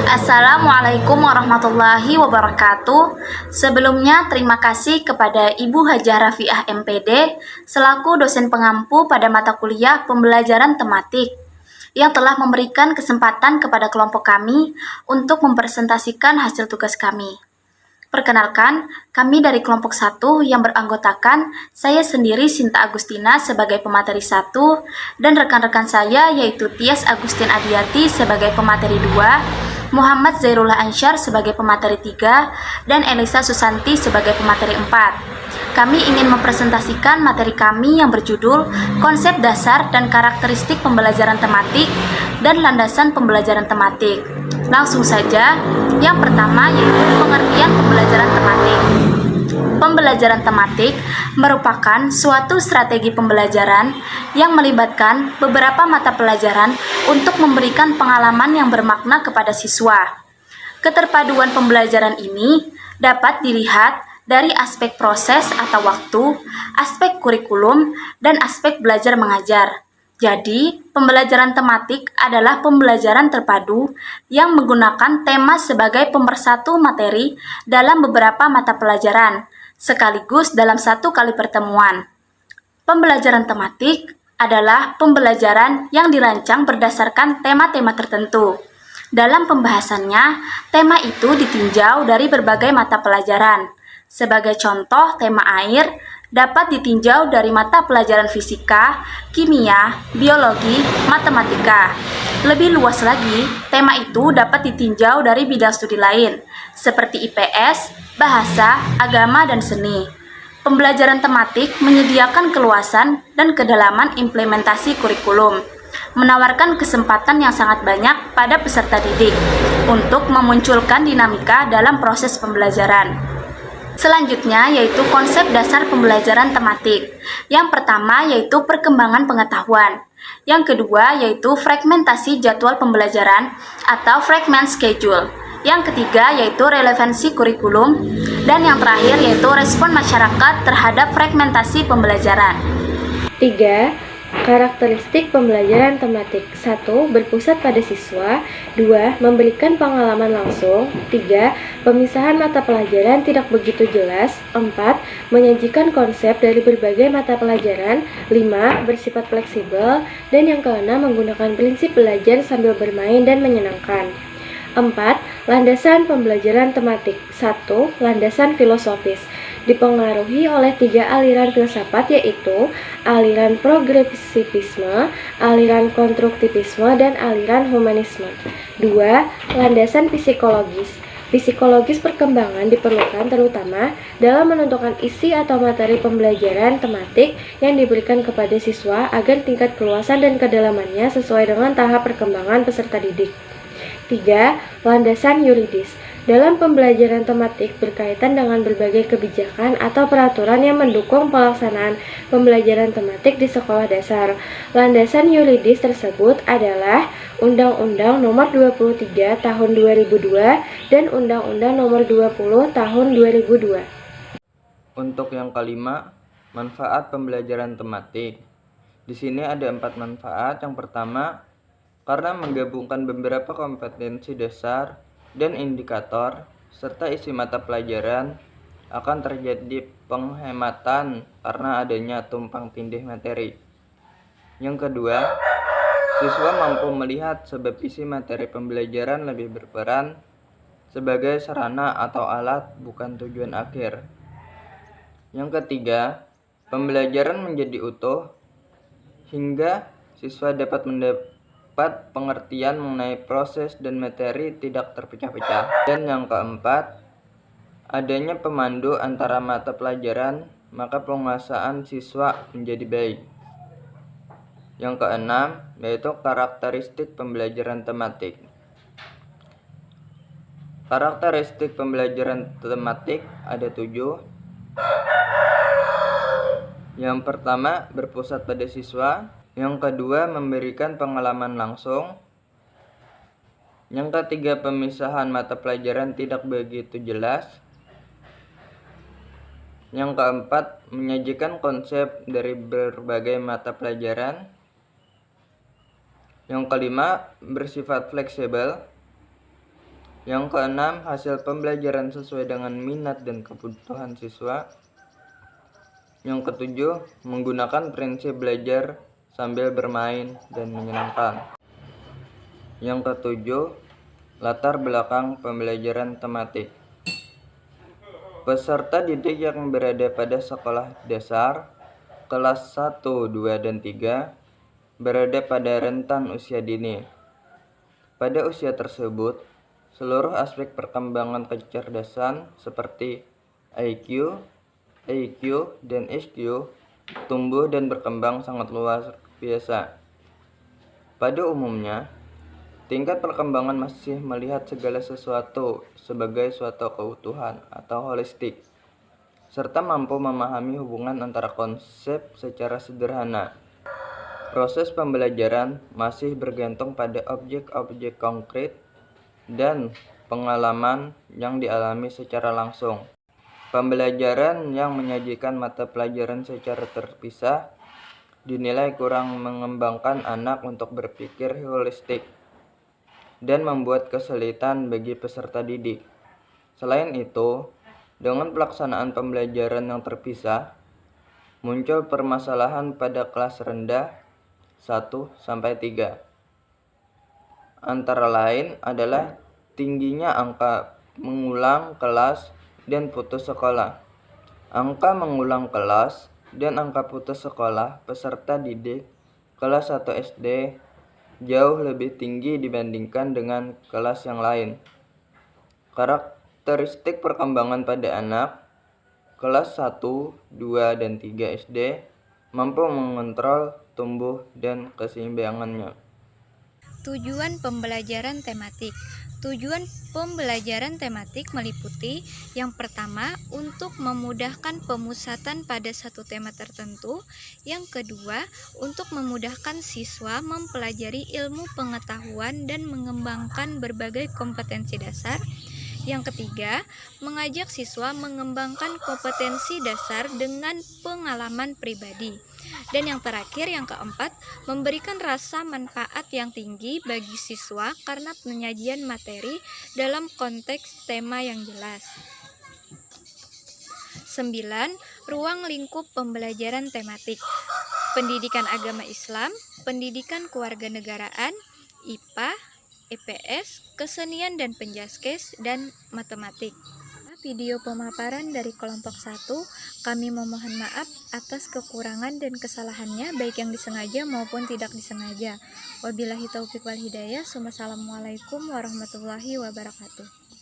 Assalamualaikum warahmatullahi wabarakatuh. Sebelumnya terima kasih kepada Ibu Hajah Rafiah MPD selaku dosen pengampu pada mata kuliah pembelajaran tematik yang telah memberikan kesempatan kepada kelompok kami untuk mempresentasikan hasil tugas kami. Perkenalkan, kami dari kelompok 1 yang beranggotakan saya sendiri Sinta Agustina sebagai pemateri 1 dan rekan-rekan saya yaitu Tias Agustin Adiati sebagai pemateri 2, Muhammad Zairullah Ansyar sebagai pemateri 3, dan Elisa Susanti sebagai pemateri 4. Kami ingin mempresentasikan materi kami yang berjudul Konsep Dasar dan Karakteristik Pembelajaran Tematik dan Landasan Pembelajaran Tematik. Langsung saja, yang pertama yaitu pengertian pembelajaran tematik. Pembelajaran tematik merupakan suatu strategi pembelajaran yang melibatkan beberapa mata pelajaran untuk memberikan pengalaman yang bermakna kepada siswa. Keterpaduan pembelajaran ini dapat dilihat dari aspek proses atau waktu, aspek kurikulum, dan aspek belajar mengajar. Jadi, pembelajaran tematik adalah pembelajaran terpadu yang menggunakan tema sebagai pemersatu materi dalam beberapa mata pelajaran, sekaligus dalam satu kali pertemuan. Pembelajaran tematik adalah pembelajaran yang dirancang berdasarkan tema-tema tertentu. Dalam pembahasannya, tema itu ditinjau dari berbagai mata pelajaran. Sebagai contoh, tema air dapat ditinjau dari mata pelajaran fisika, kimia, biologi, matematika. Lebih luas lagi, tema itu dapat ditinjau dari bidang studi lain, seperti IPS, bahasa, agama, dan seni. Pembelajaran tematik menyediakan keluasan dan kedalaman implementasi kurikulum, menawarkan kesempatan yang sangat banyak pada peserta didik untuk memunculkan dinamika dalam proses pembelajaran. Selanjutnya yaitu konsep dasar pembelajaran tematik. Yang pertama yaitu perkembangan pengetahuan. Yang kedua yaitu fragmentasi jadwal pembelajaran atau fragment schedule. Yang ketiga yaitu relevansi kurikulum. Dan yang terakhir yaitu respon masyarakat terhadap fragmentasi pembelajaran. 3. Karakteristik pembelajaran tematik. 1. Berpusat pada siswa. 2. Memberikan pengalaman langsung. 3. Pemisahan mata pelajaran tidak begitu jelas. 4. Menyajikan konsep dari berbagai mata pelajaran. 5. Bersifat fleksibel. Dan yang keenam, menggunakan prinsip belajar sambil bermain dan menyenangkan. 4. Landasan pembelajaran tematik. 1. Landasan filosofis. Dipengaruhi oleh 3 aliran filsafat, yaitu aliran progresivisme, aliran konstruktivisme, dan aliran humanisme. 2. Landasan psikologis. Psikologis perkembangan diperlukan terutama dalam menentukan isi atau materi pembelajaran tematik yang diberikan kepada siswa agar tingkat keluasan dan kedalamannya sesuai dengan tahap perkembangan peserta didik. 3. Landasan yuridis. Dalam pembelajaran tematik berkaitan dengan berbagai kebijakan atau peraturan yang mendukung pelaksanaan pembelajaran tematik di sekolah dasar. Landasan yuridis tersebut adalah Undang-Undang Nomor 23 Tahun 2002 dan Undang-Undang Nomor 20 Tahun 2002. Untuk yang kelima, manfaat pembelajaran tematik. Di sini ada 4 manfaat. Yang pertama, karena menggabungkan beberapa kompetensi dasar dan indikator serta isi mata pelajaran, akan terjadi penghematan karena adanya tumpang tindih materi. Yang kedua, siswa mampu melihat sebab isi materi pembelajaran lebih berperan sebagai sarana atau alat, bukan tujuan akhir. Yang ketiga, pembelajaran menjadi utuh hingga siswa dapat mendapat pengertian mengenai proses dan materi tidak terpecah-pecah. Dan yang keempat, adanya pemandu antara mata pelajaran, maka penguasaan siswa menjadi baik. Yang keenam, yaitu karakteristik pembelajaran tematik. Karakteristik pembelajaran tematik ada 7. Yang pertama, berpusat pada siswa. Yang kedua, memberikan pengalaman langsung. Yang ketiga, pemisahan mata pelajaran tidak begitu jelas. Yang keempat, menyajikan konsep dari berbagai mata pelajaran. Yang kelima, bersifat fleksibel. Yang keenam, hasil pembelajaran sesuai dengan minat dan kebutuhan siswa. Yang ketujuh, menggunakan prinsip belajar sambil bermain dan menyenangkan. Yang ketujuh, latar belakang pembelajaran tematik. Peserta didik yang berada pada sekolah dasar kelas 1, 2, dan 3 berada pada rentan usia dini. Pada usia tersebut, seluruh aspek perkembangan kecerdasan seperti IQ, EQ, dan SQ tumbuh dan berkembang sangat luar biasa. Pada umumnya, tingkat perkembangan masih melihat segala sesuatu sebagai suatu keutuhan atau holistik, serta mampu memahami hubungan antara konsep secara sederhana. Proses pembelajaran masih bergantung pada objek-objek konkret dan pengalaman yang dialami secara langsung. Pembelajaran yang menyajikan mata pelajaran secara terpisah dinilai kurang mengembangkan anak untuk berpikir holistik dan membuat kesulitan bagi peserta didik. Selain itu, dengan pelaksanaan pembelajaran yang terpisah, muncul permasalahan pada kelas rendah 1-3. Antara lain adalah tingginya angka mengulang kelas dan putus sekolah. Angka mengulang kelas dan angka putus sekolah peserta didik kelas 1 SD jauh lebih tinggi dibandingkan dengan kelas yang lain. Karakteristik perkembangan pada anak kelas 1, 2, dan 3 SD mampu mengontrol tumbuh dan keseimbangannya. Tujuan pembelajaran tematik. Tujuan pembelajaran tematik meliputi yang pertama, untuk memudahkan pemusatan pada satu tema tertentu. Yang kedua, untuk memudahkan siswa mempelajari ilmu pengetahuan dan mengembangkan berbagai kompetensi dasar. Yang ketiga, mengajak siswa mengembangkan kompetensi dasar dengan pengalaman pribadi. Dan yang terakhir, yang keempat, memberikan rasa manfaat yang tinggi bagi siswa karena penyajian materi dalam konteks tema yang jelas. 9. Ruang lingkup pembelajaran tematik. Pendidikan agama Islam, pendidikan kewarganegaraan, IPA, EPS, kesenian dan penjaskes, dan matematik. Video pemaparan dari kelompok 1, kami memohon maaf atas kekurangan dan kesalahannya baik yang disengaja maupun tidak disengaja. Wabillahi taufiq wal hidayah. Wassalamualaikum warahmatullahi wabarakatuh.